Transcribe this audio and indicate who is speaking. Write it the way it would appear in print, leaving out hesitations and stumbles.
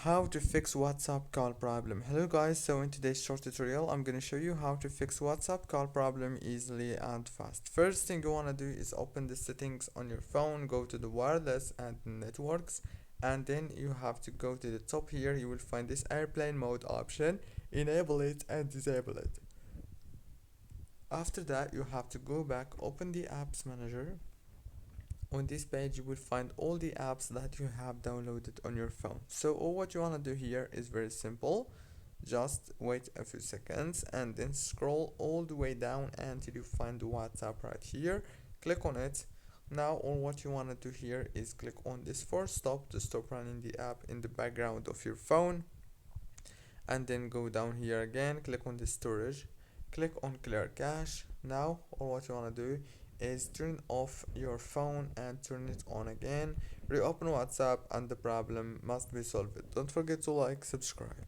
Speaker 1: How to fix WhatsApp call problem. Hello guys, so in today's short tutorial I'm gonna show you how to fix WhatsApp call problem easily and fast. First thing you wanna do is open the settings on your phone, go to the wireless and networks, and then you have to go to the top here. You will find this airplane mode option, enable it and disable it. After that you have to go back, open the apps manager. On this page you will find all the apps that you have downloaded on your phone. So all what you want to do here is very simple. Just wait a few seconds and then scroll all the way down until you find the WhatsApp right here. Click on it. Now all what you want to do here is click on this force stop to stop running the app in the background of your phone, and then go down here again, click on the storage, click on clear cache. Now all what you want to do is turn off your phone and turn it on again, reopen WhatsApp, and the problem must be solved. Don't forget to like, subscribe.